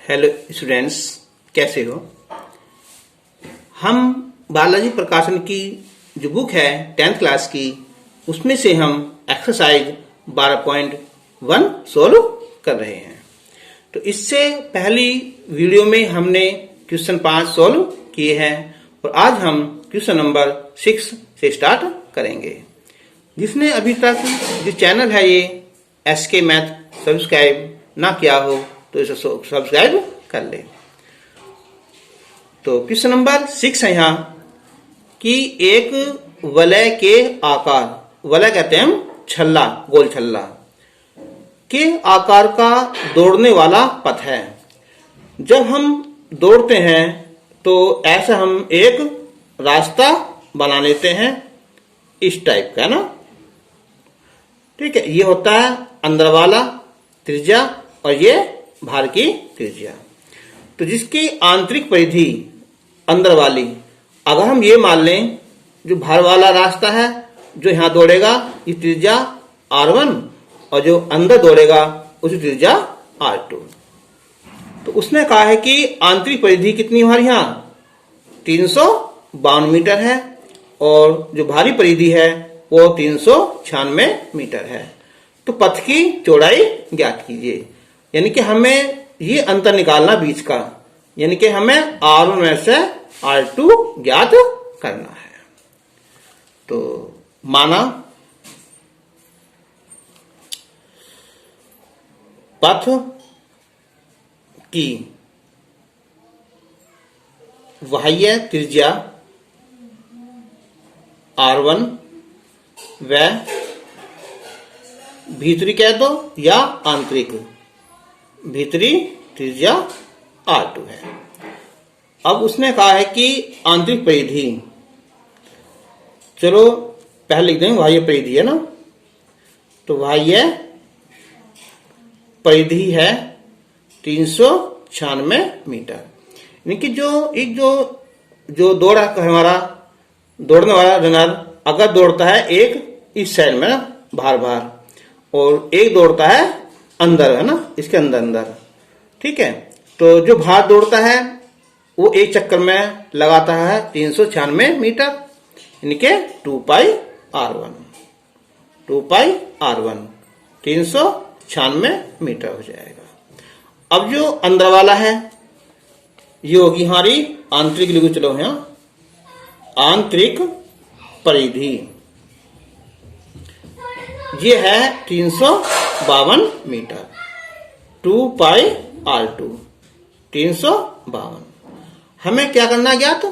Hello students, कैसे हो। हम बालाजी प्रकाशन की जो बुक है 10th क्लास की, उसमें से हम एक्सरसाइज 12.1 सोल्व कर रहे हैं। तो इससे पहली वीडियो में हमने क्वेश्चन 5 सोल्व किए हैं और आज हम क्वेश्चन नंबर 6 से स्टार्ट करेंगे। जिसने अभी तक जो चैनल है ये SK मैथ सब्सक्राइब ना किया हो तो इसे सब्सक्राइब कर ले। तो क्वेश्चन नंबर 6 है यहाँ कि एक वलय के आकार, वलय कहते हैं हम छल्ला, गोल छल्ला के आकार का दौड़ने वाला पथ है। जब हम दौड़ते हैं तो ऐसा हम एक रास्ता बना लेते हैं इस टाइप का, ना। ठीक है, ये होता है अंदर वाला त्रिज्या और ये बाहर की त्रिज्या। तो जिसकी आंतरिक परिधि अंदर वाली, अगर हम ये मान लें जो बाहर वाला रास्ता है जो यहां दौड़ेगा ये त्रिज्या R1 और जो अंदर दौड़ेगा उसी त्रिज्या R2। तो उसने कहा है कि आंतरिक परिधि कितनी हमारी यहां 352 मीटर है और जो बाहरी परिधि है वो 396 मीटर है। तो पथ की चौड़ाई ज्ञात कीजिए, यानी कि हमें ये अंतर निकालना बीच का, यानी कि हमें R1 में से R2 ज्ञात करना है। तो माना पथ की बाह्य त्रिज्या R1 व भीतरी कह दो या आंतरिक, भीतरी त्रिज्या R2 है। अब उसने कहा है कि आंतरिक परिधि, चलो पहले लिख देंगे बाह्य परिधि है ना। तो बाह्य परिधि है 396 मीटर, यानी कि जो दौड़ा हमारा दौड़ने वाला रनर अगर दौड़ता है एक इस साइड में बाहर बाहर और एक दौड़ता है अंदर, है ना, इसके अंदर अंदर। ठीक है, तो जो बाहर दौड़ता है वो एक चक्कर में लगाता है 396 मीटर, यानी कि 2 पाई R1 396 मीटर हो जाएगा। अब जो अंदर वाला है ये होगी हमारी आंतरिक, लिखो चलो यहाँ आंतरिक परिधि, ये है 352 मीटर, 2 पाई R2 352। हमें क्या करना है ज्ञात,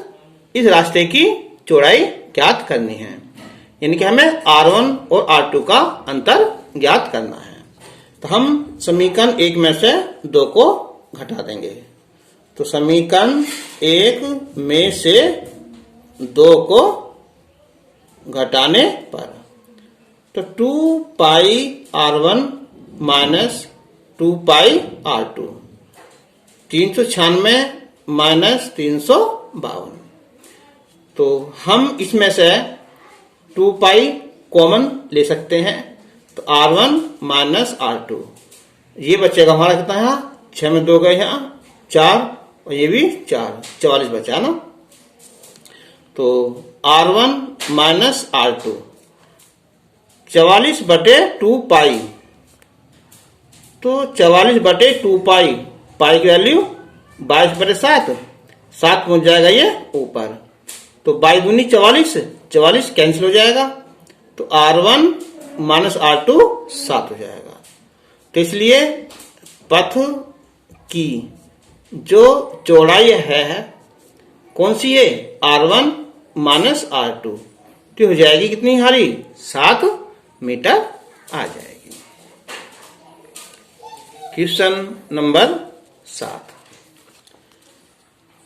इस रास्ते की चौड़ाई ज्ञात करनी है, यानी कि हमें R1 और R2 का अंतर ज्ञात करना है। तो हम समीकरण 1 में से 2 को घटा देंगे। तो समीकरण 1 में से 2 को घटाने पर तो 2 पाई R1 माइनस 2 पाई R2, 396 माइनस 352। तो हम इसमें से 2 पाई कॉमन ले सकते हैं, तो R1 माइनस R2 ये बचेगा हमारा कितना है 6 में 2 गए यहाँ 4 और ये भी 4, 44 बचा ना। तो R1 माइनस R2 44 बटे 2 पाई, तो 44 बटे 2 पाई, पाई की वैल्यू 22 बटे 7 पहुंच जाएगा ये ऊपर। तो 22 दूनी 44, 44 कैंसिल हो जाएगा, तो R1 माइनस R2 7 हो जाएगा। तो इसलिए पथ की जो चौड़ाई है कौन सी है R1 माइनस R2 तो हो जाएगी कितनी हमारी 7 मीटर आ जाएगी। क्वेश्चन नंबर 7,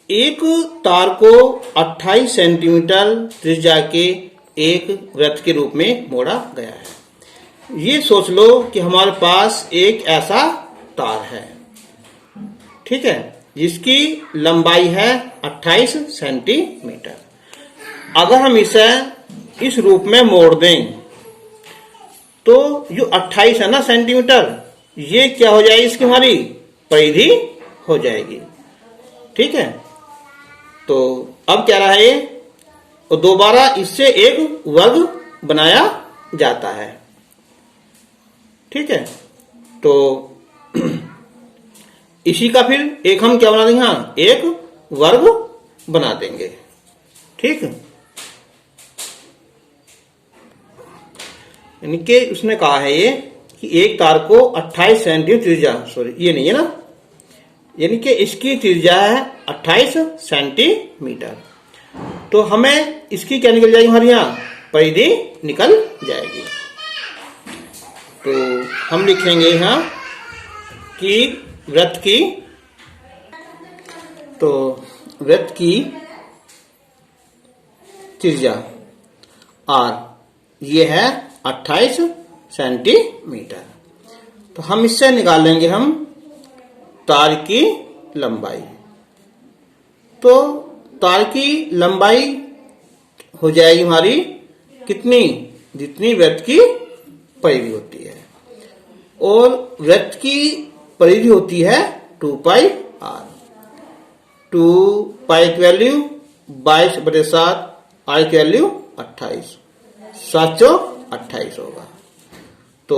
एक तार को 28 सेंटीमीटर त्रिज्या के एक वृत्त के रूप में मोड़ा गया है। ये सोच लो कि हमारे पास एक ऐसा तार है, ठीक है, जिसकी लंबाई है 28 सेंटीमीटर। अगर हम इसे इस रूप में मोड़ दें तो जो 28 है ना सेंटीमीटर, ये क्या हो जाएगी इसकी हमारी परिधि हो जाएगी। ठीक है, तो अब क्या रहा है ये, और दोबारा इससे एक वर्ग बनाया जाता है। ठीक है, तो इसी का फिर एक हम क्या बना देंगे, हाँ, एक वर्ग बना देंगे। ठीक, यानी कि उसने कहा है ये कि एक तार को 28 सेंटीमीटर त्रिज्या, सॉरी ये नहीं है ना, यानी कि इसकी त्रिज्या है 28 सेंटीमीटर। तो हमें इसकी क्या निकल जाएगी, हमारे यहाँ परिधि निकल जाएगी। तो हम लिखेंगे यहाँ कि वृत्त की, तो वृत्त की त्रिज्या r ये है 28 सेंटीमीटर। तो हम इससे निकाल लेंगे हम तार की लंबाई। तो तार की लंबाई हो जाएगी हमारी कितनी, जितनी वृत्त की परिधि होती है, और वृत्त की परिधि होती है 2 पाई r। 2 पाई की वैल्यू 22/7, r की वैल्यू 28, 7 चौक 28 होगा। तो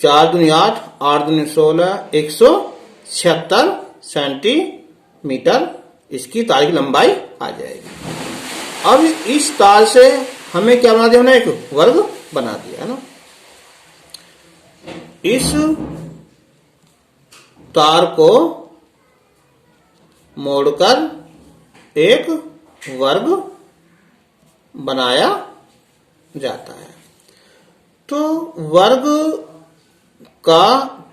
4 दूनी 8, 8 दूनी 16, 176 सेंटीमीटर इसकी तार की लंबाई आ जाएगी। अब इस तार से हमें क्या बना दिया, हमने एक वर्ग बना दिया है ना। इस तार को मोड़कर एक वर्ग बनाया जाता है। तो वर्ग का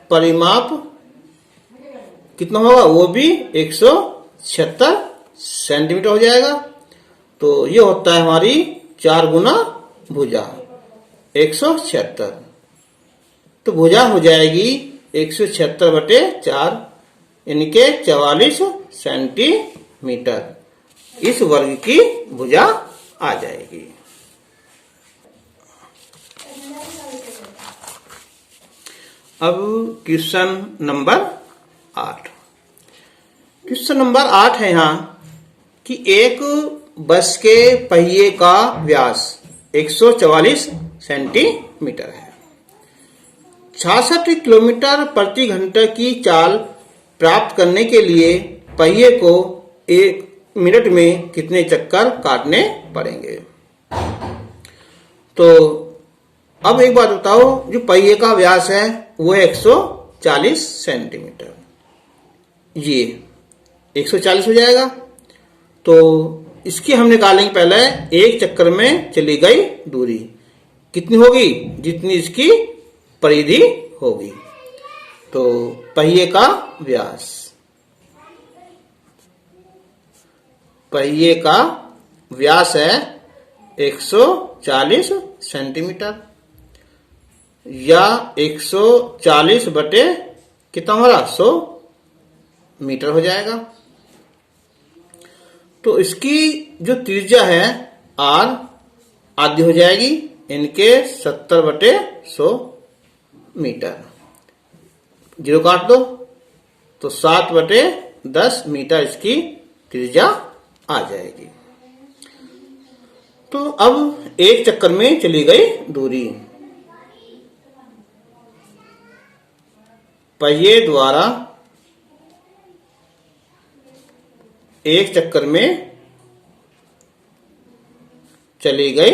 परिमाप कितना होगा, वो भी 176 सेंटीमीटर हो जाएगा। तो ये होता है हमारी 4 गुना भुजा 176। तो भुजा हो जाएगी 176/4 यानी के 44 सेंटीमीटर इस वर्ग की भुजा आ जाएगी। अब क्वेश्चन नंबर 8। क्वेश्चन नंबर 8 है यहाँ कि एक बस के पहिए का व्यास 144 सेंटीमीटर है। 66 किलोमीटर प्रति घंटे की चाल प्राप्त करने के लिए पहिए को 1 मिनट में कितने चक्कर काटने पड़ेंगे। तो अब एक बात बताओ, जो पहिए का व्यास है वो है 140 सेंटीमीटर, ये 140 हो जाएगा। तो इसकी हम निकालेंगे पहले एक चक्कर में चली गई दूरी कितनी होगी, जितनी इसकी परिधि होगी। तो पहिए का व्यास, पहिए का व्यास है 140 सेंटीमीटर या 140 बटे कितना हमारा 100 मीटर हो जाएगा। तो इसकी जो त्रिज्या है r आधी हो जाएगी इनके 70/100 मीटर, 0 काट दो तो 7/10 मीटर इसकी त्रिज्या आ जाएगी। तो अब एक चक्कर में चली गई दूरी, पहिए द्वारा एक चक्कर में चली गई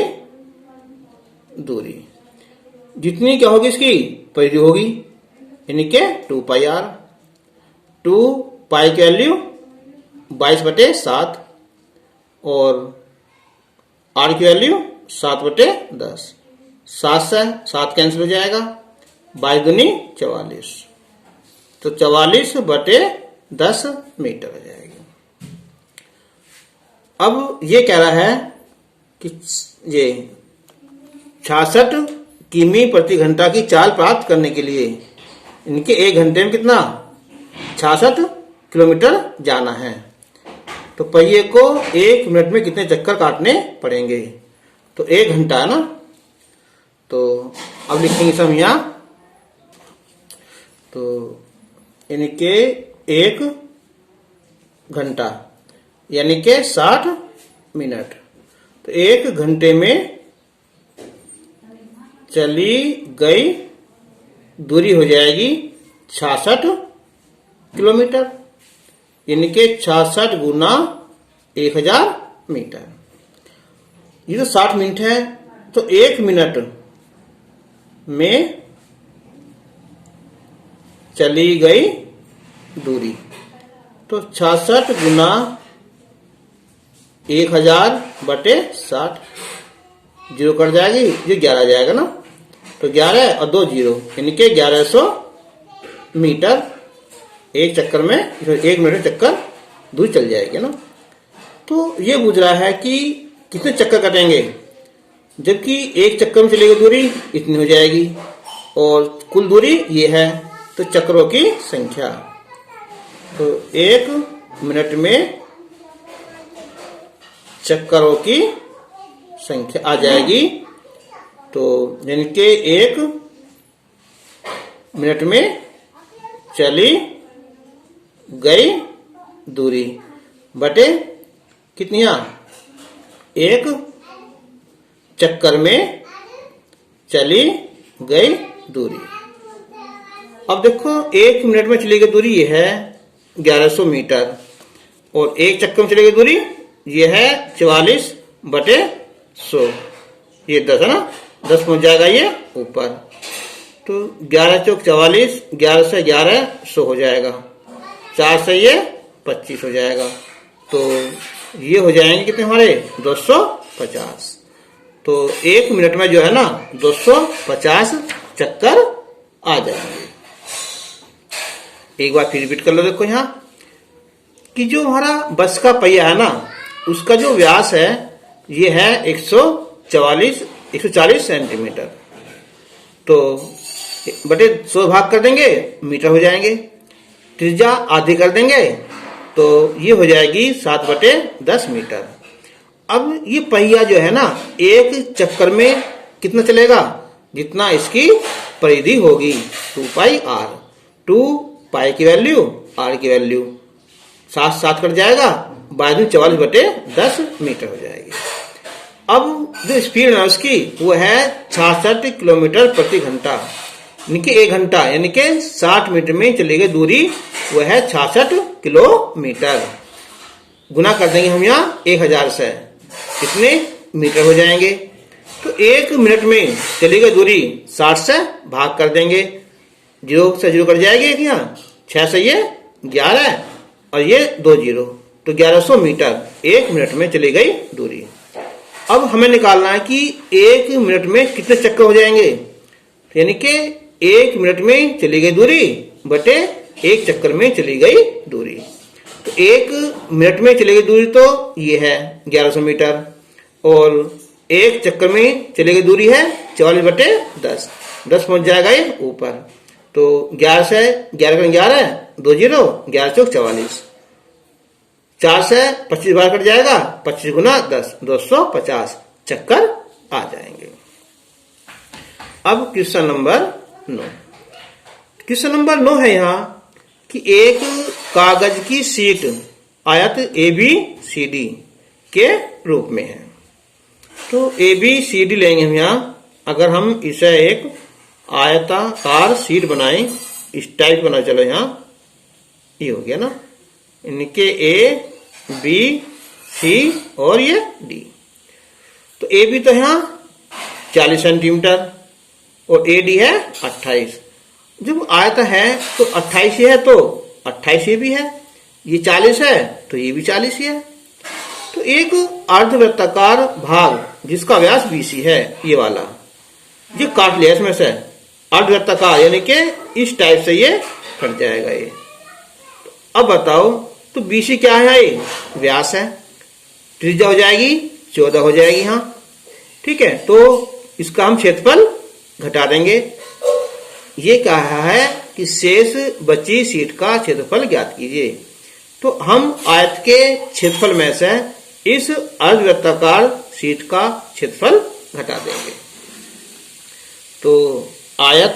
दूरी जितनी क्या होगी, इसकी परिधि होगी यानी के 2 पाई r। 2 पाई की वैल्यू 22/7 और r की वैल्यू 7/10, 7 से 7 कैंसिल हो जाएगा, 22 दूनी 44, तो 44/10 मीटर हो जाएगी। अब ये कह रहा है कि ये 66 किमी प्रति घंटा की चाल प्राप्त करने के लिए इनके 1 घंटे में कितना 66 किलोमीटर जाना है। तो पहिए को 1 मिनट में कितने चक्कर काटने पड़ेंगे। तो 1 घंटा है ना, तो अब लिखेंगे सब यहाँ। तो इनके 1 घंटा यानी के 60 मिनट। तो 1 घंटे में चली गई दूरी हो जाएगी 66 किलोमीटर, यानी के 66 गुना 1000 मीटर। ये तो 60 मिनट है, तो 1 मिनट में चली गई दूरी, तो 66 गुना 1000 बटे 60, जीरो कट जाएगी, ये 11 जाएगा ना, तो 11 और 2 जीरो, यानी कि 1100 मीटर एक चक्कर में, 1 मिनट में चक्कर दूरी चल जाएगी ना। तो ये पूछ रहा है कि कितने चक्कर कटेंगे, जबकि एक चक्कर में चलेगी दूरी इतनी हो जाएगी और कुल दूरी ये है, तो चक्रों की संख्या, तो 1 मिनट में चक्करों की संख्या आ जाएगी। तो यानी कि 1 मिनट में चली गई दूरी बटे कितनियां, 1 चक्कर में चली गई दूरी। अब देखो 1 मिनट में चली गई दूरी ये है 1100 मीटर और 1 चक्कर में चली गई दूरी ये है 44 बटे 100, ये 10 है ना, 10 पहुंच जाएगा ये ऊपर, तो 11 चौक 44, 11 से 11 100 हो जाएगा, 4 से ये 25 हो जाएगा, तो ये हो जाएंगे कितने हमारे 250। तो 1 मिनट में जो है ना 250 चक्कर आ जाएंगे। एक बार फिर रिपीट कर लो, देखो यहाँ कि जो हमारा बस का पहिया है ना, उसका जो व्यास है ये है 140 सेंटीमीटर, तो बटे 100 भाग कर देंगे मीटर हो जाएंगे, त्रिज्या आधी कर देंगे तो ये हो जाएगी 7 बटे 10 मीटर। अब ये पहिया जो है ना एक चक्कर में कितना चलेगा, जितना इसकी परिधि होगी 2 पाई r, 2 पाई की वैल्यू r की वैल्यू 7 कट जाएगा, 44 बटे 10 मीटर हो जाएगी। अब जो स्पीड है उसकी वो है 66 किलोमीटर प्रति घंटा, यानी कि 1 घंटा यानी कि 60 मिनट में चली गई दूरी वो है 66 किलोमीटर। गुना कर देंगे हम यहाँ 1000 से, कितने मीटर हो जाएंगे, तो 1 मिनट में चली गई दूरी 60 से भाग कर देंगे, 0 से 0 कट जाएगी, यहाँ 6 से ये 11 और ये 2 जीरो, तो 1100 मीटर 1 मिनट में चली गई दूरी। अब हमें निकालना है कि 1 मिनट में कितने चक्कर हो जाएंगे, यानी कि 1 मिनट में चली गई दूरी बटे 1 चक्कर में चली गई दूरी। तो 1 मिनट में चली गई दूरी तो ये है 1100 मीटर और 1 चक्कर में चली गई दूरी है 44 बटे 10, 10 पहुंच जाएगा ये ऊपर, तो 11 से 11 2 जीरो, 11 चौक 44, 4 से 25 बार कट जाएगा, 25 गुना 10, 250 चक्कर आ जाएंगे। अब क्वेश्चन नंबर 9, क्वेश्चन नंबर 9 है यहाँ कि एक कागज की शीट आयत ABCD के रूप में है, तो ABCD लेंगे हम यहाँ। अगर हम इसे एक आयताकार शीट बनाएं, इस टाइप बना, चलो यहाँ ये हो गया ना, इनके A B C और ये D, तो AB तो यहाँ 40 सेंटीमीटर और AD है 28। जब आयत है तो 28 ही है तो 28 ये भी है, ये 40 है तो ये भी 40 ही है। तो एक अर्धवृत्ताकार भाग जिसका व्यास BC है, ये वाला, ये काट लिया इसमें से अर्धवृत्ताकार, यानी कि इस टाइप से ये कट जाएगा ये। अब बताओ तो BC क्या है, ये व्यास है, त्रिज्या हो जाएगी 14 हो जाएगी यहाँ, ठीक है। तो इसका हम क्षेत्रफल घटा देंगे। ये कहा है कि शेष बची शीट का क्षेत्रफल ज्ञात कीजिए, तो हम आयत के क्षेत्रफल में से इस अर्धवृत्ताकार शीट का क्षेत्रफल घटा देंगे। तो आयत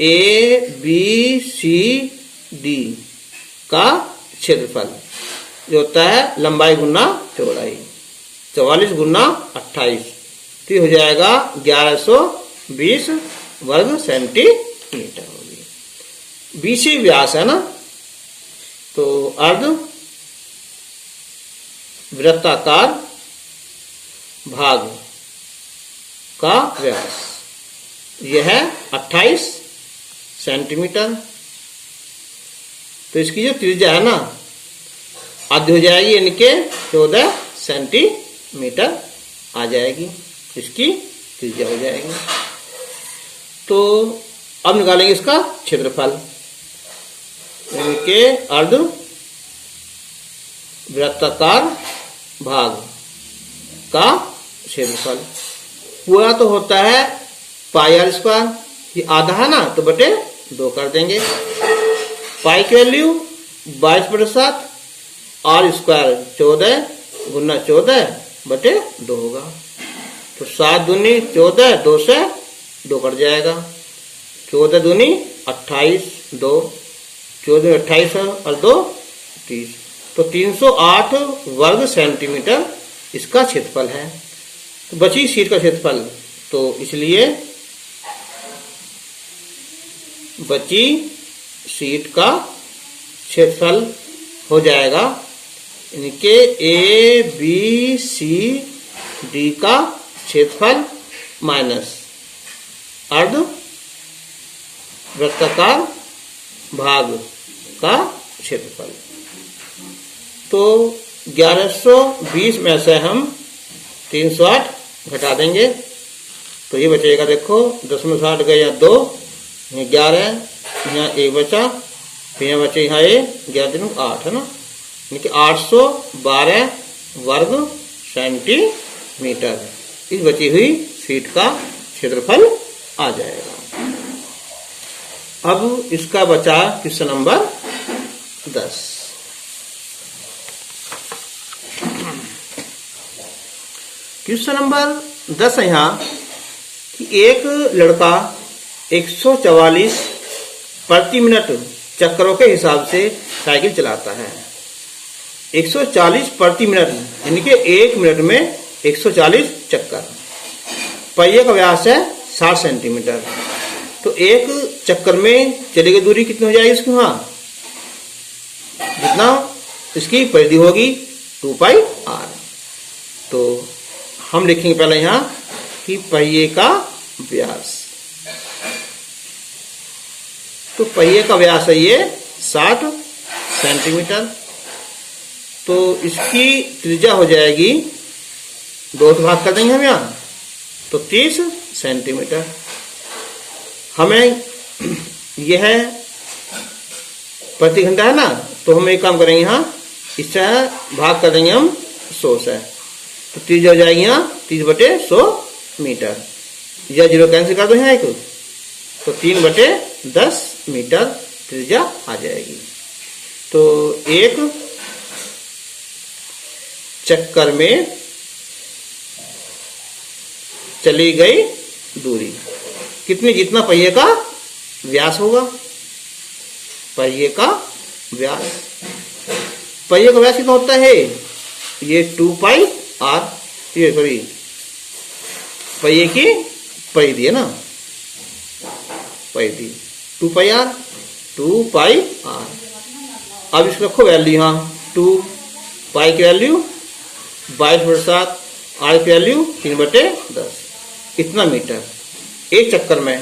ABCD का क्षेत्रफल जो होता है लंबाई गुना चौड़ाई, 44 गुना 28, तो हो जाएगा 1120 वर्ग सेंटीमीटर होगी। बीसी व्यास है ना, तो अर्ध वृत्ताकार भाग का व्यास यह है 28 सेंटीमीटर। तो इसकी जो त्रिज्या है ना आधी हो जाएगी, यानी कि 14 सेंटीमीटर आ जाएगी, इसकी त्रिज्या हो जाएगी। तो अब निकालेंगे इसका क्षेत्रफल, यानी कि अर्ध वृत्ताकार भाग का क्षेत्रफल। पूरा तो होता है पाई आर स्क्वायर, ये आधा है ना तो बटे 2 कर देंगे। पाई की वैल्यू 22/7, आर स्क्वायर 14 गुना 14 बटे 2 होगा। तो 7 दूनी 14, 2 से 2 कट जाएगा, 14 दूनी 28, 2 14 28 और 2 30, तो 308 वर्ग सेंटीमीटर इसका क्षेत्रफल है। तो बची शीट का क्षेत्रफल, तो इसलिए बची शीट का क्षेत्रफल हो जाएगा इनके ए बी सी डी का क्षेत्रफल माइनस अर्ध वृत्ताकार भाग का क्षेत्रफल। तो 1120 में से हम 308 घटा देंगे, तो ये बचेगा, देखो 10/60 गए यहाँ 2, यहाँ 11, यहाँ 1 बचा, फिर यहाँ बचे यहाँ 11 8 है ना, यानी कि 812 वर्ग सेंटीमीटर इस बची हुई शीट का क्षेत्रफल आ जाएगा। अब इसका बचा क्वेश्चन नंबर 10। क्वेश्चन नंबर 10 है यहाँ कि एक लड़का 144 प्रति मिनट चक्करों के हिसाब से साइकिल चलाता है। 140 प्रति मिनट यानी कि 1 मिनट में 140 चक्कर। पहिए का व्यास है 60 सेंटीमीटर। तो एक चक्कर में चली गई दूरी कितनी हो जाएगी इसकी, वहां जितना इसकी परिधि होगी 2πr। तो हम लिखेंगे पहले यहां कि पहिए का व्यास, तो पहिए का व्यास है ये 60 सेंटीमीटर। तो इसकी त्रिज्या हो जाएगी 2 से भाग कर देंगे हम यहाँ, तो 30 सेंटीमीटर। हमें यह प्रति घंटा है ना, तो हम एक काम करेंगे यहाँ, इससे भाग कर देंगे हम 100 से, तो 30 हो जाएगी यहाँ 30/100 मीटर। यह 0 कैंसिल कर दो यहाँ एक, तो 3/10 मीटर त्रिज्या आ जाएगी। तो एक चक्कर में चली गई दूरी कितनी, जितना पहिए का व्यास होगा। पहिए का व्यास, पहिए का व्यास कितना होता है, ये 2πr, ये सॉरी पहिए की परिधि है ना, परिधि 2πr। अब इसको रखो वैल्यू यहाँ, 2 पाई की वैल्यू 22/7, आर की वैल्यू 3/10, इतना मीटर एक चक्कर में।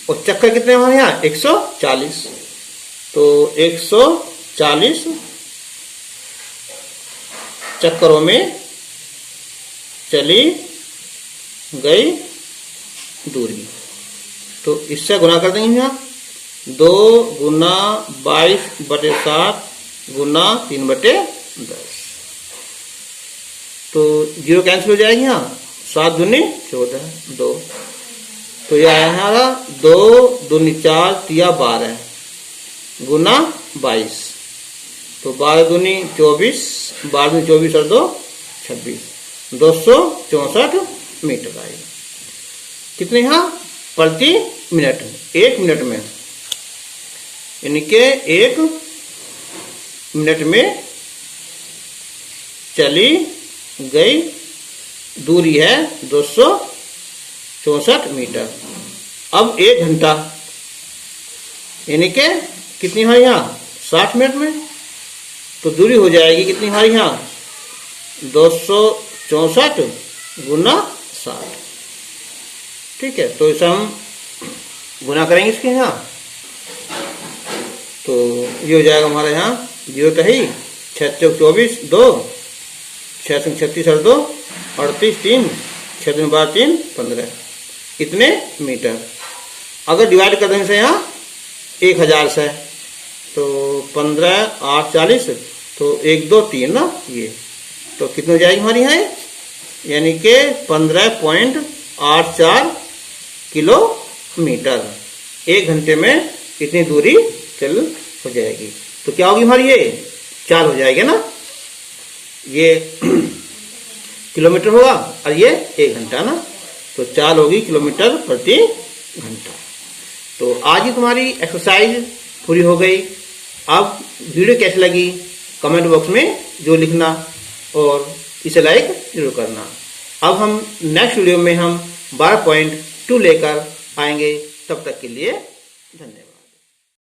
और चक्कर कितने हमारे यहाँ 140, तो 140 चक्करों में चली गई दूरी, तो इससे गुना कर देंगे यहाँ, 2 गुना 22/7 गुना 3/10, तो 0 कैंसिल हो जाएगी यहाँ, 7 दूनी 14, 2, तो यह आया हमारा 2 दूनी 4 तिया 12 गुना 22, तो 12 दूनी 24, 12 दूनी 24 और 2 26, 264 मीटर आएगा। कितने यहाँ प्रति मिनट, 1 मिनट में, यानी कि एक मिनट में चली गई दूरी है 264 मीटर। अब 1 घंटा यानी कि कितनी हमारे यहाँ 60 मिनट में, तो दूरी हो जाएगी कितनी हमारे यहाँ 264 गुना 60। ठीक है, तो इसे हम गुना करेंगे इसके यहाँ, तो ये हो जाएगा हमारे यहाँ 0 तही 6 चौक 24 2 6 36 और 2 38 3 6 दूनी 12 3 15 इतने मीटर। अगर डिवाइड कर देंगे से यहाँ 1000 से, तो 15 8 40, तो 1 2 3 ना, ये तो कितनी हो जाएगी हमारी यहाँ, यानी कि 15.84 किलोमीटर। 1 घंटे में इतनी दूरी चल हो जाएगी। तो क्या होगी हमारी, ये चाल हो जाएगी ना, ये किलोमीटर होगा और ये 1 घंटा ना, तो चाल होगी किलोमीटर प्रति घंटा। तो आज ही तुम्हारी एक्सरसाइज पूरी हो गई। अब वीडियो कैसी लगी कमेंट बॉक्स में जो लिखना और इसे लाइक जरूर करना। अब हम नेक्स्ट वीडियो में हम 12.2 लेकर आएंगे। तब तक के लिए धन्यवाद।